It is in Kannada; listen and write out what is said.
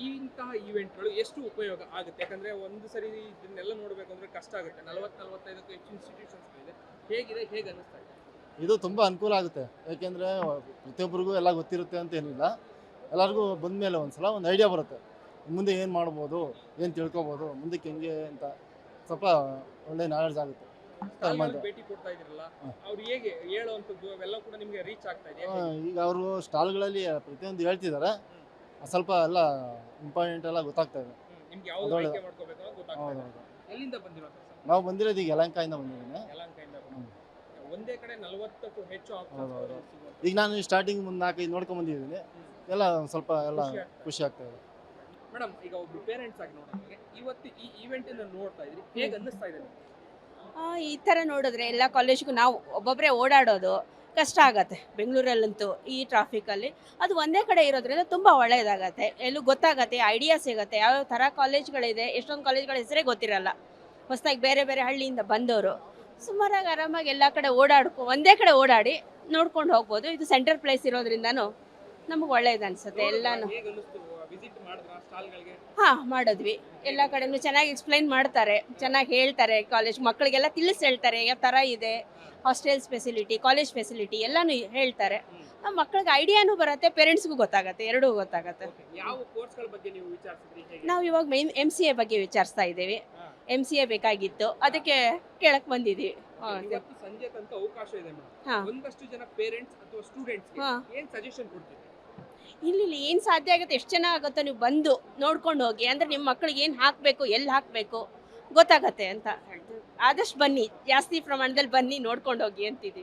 ಇಂತಹ ಈವೆಂಟ್ಗಳು ಎಷ್ಟು ಉಪಯೋಗ ಆಗುತ್ತೆ? ಯಾಕಂದ್ರೆ ಒಂದು ಸರಿ ಇದನ್ನೆಲ್ಲ ನೋಡಬೇಕಂದ್ರೆ ಕಷ್ಟ ಆಗುತ್ತೆ. 40-45ಕ್ಕೂ ಹೆಚ್ಚು ಇನ್ಸ್ಟಿಟ್ಯೂಷನ್ಸ್ ಇದೆ. ಹೇಗಿದೆ? ಹೇಗೆ ಅನ್ನಿಸ್ತಾ ಇದೆ? ಇದು ತುಂಬ ಅನುಕೂಲ ಆಗುತ್ತೆ. ಯಾಕೆಂದರೆ ಪ್ರತಿಯೊಬ್ಬರಿಗೂ ಎಲ್ಲ ಗೊತ್ತಿರುತ್ತೆ ಅಂತ ಏನಿಲ್ಲ. ಎಲ್ಲರಿಗೂ ಬಂದಮೇಲೆ ಒಂದ್ಸಲ ಒಂದು ಐಡಿಯಾ ಬರುತ್ತೆ. ಮುಂದೆ ಏನು ಮಾಡ್ಬೋದು, ಏನು ತಿಳ್ಕೊಬೋದು, ಮುಂದಕ್ಕೆ ಹೆಂಗೆ ಅಂತ ಸ್ವಲ್ಪ ಒಳ್ಳೆ ನಾಲೆಡ್ಜ್ ಆಗುತ್ತೆ. ಸ್ಟಾಲ್‌ಗಳಿಗೆ ಭೇಟಿ ಕೊಡ್ತಾ ಇದ್ದೀರಲ್ಲ, ಅವ್ರು ಹೇಗೆ ಹೇಳುವಂಥದ್ದು ಅವೆಲ್ಲ ಕೂಡ ನಿಮಗೆ ರೀಚ್ ಆಗ್ತಾ ಇದೆಯಾ? ಈಗ ಅವರು ಸ್ಟಾಲ್ಗಳಲ್ಲಿ ಪ್ರತಿಯೊಂದು ಹೇಳ್ತಿದ್ದಾರೆ. ಸ್ವಲ್ಪ ಎಲ್ಲ ಇಂಪಾರ್ಟೆಂಟ್ ಎಲ್ಲ ಗೊತ್ತಾಗ್ತಾ ಇದೆ. ನಿಮ್ಗೆ ಯಾವ್ದು ಅದೊಳ್ಳೆ- ಆಯ್ಕೆ ಮಾಡ್ಕೋಬೇಕು ಅಂತ ಗೊತ್ತಾಗ್ತಾ ಹೌದು ಇದೆ. ಹೌದು. ಎಲ್ಲಿಂದ ಬಂದಿರೋದು ಸರ್? ನಾವು ಬಂದಿರೋದು ಈಗ ಯಲಹಂಕದಿಂದ ಬಂದಿದ್ದೀನಿ. ಯಲಹಂಕದಿಂದ ಒಂದೇ ಕಡೆ 40ಕ್ಕೂ ಹೆಚ್ಚು ಹೌದು, ಹೌದು. ಆಪ್ಷನ್ಸ್ ಈಗ ನಾನು ಸ್ಟಾರ್ಟಿಂಗ್ ಮುಂದೆ 4-5 ನೋಡ್ಕೊಂಡ್ ಬಂದಿದ್ದೀನಿ. ಎಲ್ಲ ಒಂದ್ ಸ್ವಲ್ಪ ಎಲ್ಲ ಖುಷಿ ಆಗ್ತಾ ಇದೆ. ಮೇಡಮ್, ಈಗ ಒಬ್ರು ಪೇರೆಂಟ್ಸ್ ಆಗಿ ನೋಡೋರಿಗೆ ಇವತ್ತು ಈ ಈವೆಂಟ್ ಅನ್ನು ನೋಡ್ತಾ ಇದ್ರಿ, ಹೇಗೆ ಅನ್ನಿಸ್ತಾ ಇದೆ ನಿಮ್ಗೆ? ಈ ಥರ ನೋಡಿದ್ರೆ ಎಲ್ಲ ಕಾಲೇಜ್ಗೂ ನಾವು ಒಬ್ಬೊಬ್ಬರೇ ಓಡಾಡೋದು ಕಷ್ಟ ಆಗತ್ತೆ. ಬೆಂಗಳೂರಲ್ಲಂತೂ ಈ ಟ್ರಾಫಿಕಲ್ಲಿ ಅದು ಒಂದೇ ಕಡೆ ಇರೋದ್ರಿಂದ ತುಂಬ ಒಳ್ಳೆಯದಾಗತ್ತೆ. ಎಲ್ಲೂ ಗೊತ್ತಾಗತ್ತೆ, ಐಡಿಯಾ ಸಿಗುತ್ತೆ, ಯಾವ ಥರ ಕಾಲೇಜ್ಗಳಿದೆ. ಎಷ್ಟೊಂದು ಕಾಲೇಜ್ಗಳ ಹೆಸರೇ ಗೊತ್ತಿರಲ್ಲ. ಹೊಸದಾಗಿ ಬೇರೆ ಬೇರೆ ಹಳ್ಳಿಯಿಂದ ಬಂದವರು ಸುಮಾರಾಗಿ ಆರಾಮಾಗಿ ಎಲ್ಲ ಕಡೆ ಒಂದೇ ಕಡೆ ಓಡಾಡಿ ನೋಡ್ಕೊಂಡು ಹೋಗ್ಬೋದು. ಇದು ಸೆಂಟ್ರಲ್ ಪ್ಲೇಸ್ ಇರೋದ್ರಿಂದನೂ ನಮಗೆ ಒಳ್ಳೇದು ಅನಿಸುತ್ತೆ. ಎಲ್ಲನೂ ಹೇಗೆ ಅನ್ನಿಸ್ತು? ವಿಸಿಟ್ ಮಾಡಿದ್ರ ಸ್ಟಾಲ್ಗಳಿಗೆ? ಹಾಂ ಮಾಡಿದ್ವಿ. ಎಲ್ಲ ಕಡೆನೂ ಚೆನ್ನಾಗಿ ಎಕ್ಸ್ಪ್ಲೈನ್ ಮಾಡ್ತಾರೆ, ಚೆನ್ನಾಗಿ ಹೇಳ್ತಾರೆ. ಕಾಲೇಜ್ ಮಕ್ಕಳಿಗೆಲ್ಲ ತಿಳಿಸಿ ಹೇಳ್ತಾರೆ ಯಾವ ಥರ ಇದೆ, ಹಾಸ್ಟೆಲ್ಸ್ ಫೆಸಿಲಿಟಿ, ಕಾಲೇಜ್ ಫೆಸಿಲಿಟಿ ಎಲ್ಲನೂ ಹೇಳ್ತಾರೆ. ಮಕ್ಕಳಿಗೆ ಐಡಿಯಾನೂ ಬರುತ್ತೆ, ಪೇರೆಂಟ್ಸ್ಗೂ ಗೊತ್ತಾಗತ್ತೆ, ಎರಡೂ ಗೊತ್ತಾಗತ್ತೆ. ಯಾವ ಕೋರ್ಸ್ಗಳ ಬಗ್ಗೆ ನೀವು ವಿಚಾರಿಸಿದ್ರಿ? ಹೇಗೆ? ನಾವು ಇವಾಗ ಮೇನ್ MCA ಬಗ್ಗೆ ವಿಚಾರಿಸ್ತಾ ಇದ್ದೀವಿ. MCA ಬೇಕಾಗಿತ್ತು, ಅದಕ್ಕೆ ಕೇಳಕ್ಕೆ ಬಂದಿದ್ದೀವಿ. ಇವತ್ತು ಸಂಜೆ ತನಕ ಅವಕಾಶ ಇದೆ ಮೇಡಮ್. ಹಾಂ ಒಂದಷ್ಟು ಜನ ಪೇರೆಂಟ್ಸ್ ಅಥವಾ ಸ್ಟೂಡೆಂಟ್ಸ್ಗೆ ಹಾಂ ಏನ್ ಸಜೆಷನ್ ಕೊಡ್ತೀರಿ? ಇಲ್ಲಿ ಏನು ಸಾಧ್ಯ ಆಗುತ್ತೆ, ಎಷ್ಟು ಜನ ಆಗುತ್ತೋ ನೀವು ಬಂದು ನೋಡ್ಕೊಂಡು ಹೋಗಿ. ಅಂದರೆ ನಿಮ್ಮ ಮಕ್ಕಳಿಗೆ ಏನು ಹಾಕಬೇಕು, ಎಲ್ಲಿ ಹಾಕಬೇಕು ಗೊತ್ತಾಗತ್ತೆ ಅಂತ. ಆದಷ್ಟು ಬನ್ನಿ, ಜಾಸ್ತಿ ಪ್ರಮಾಣದಲ್ಲಿ ಬನ್ನಿ, ನೋಡ್ಕೊಂಡು ಹೋಗಿ ಅಂತಿದ್ದೀವಿ.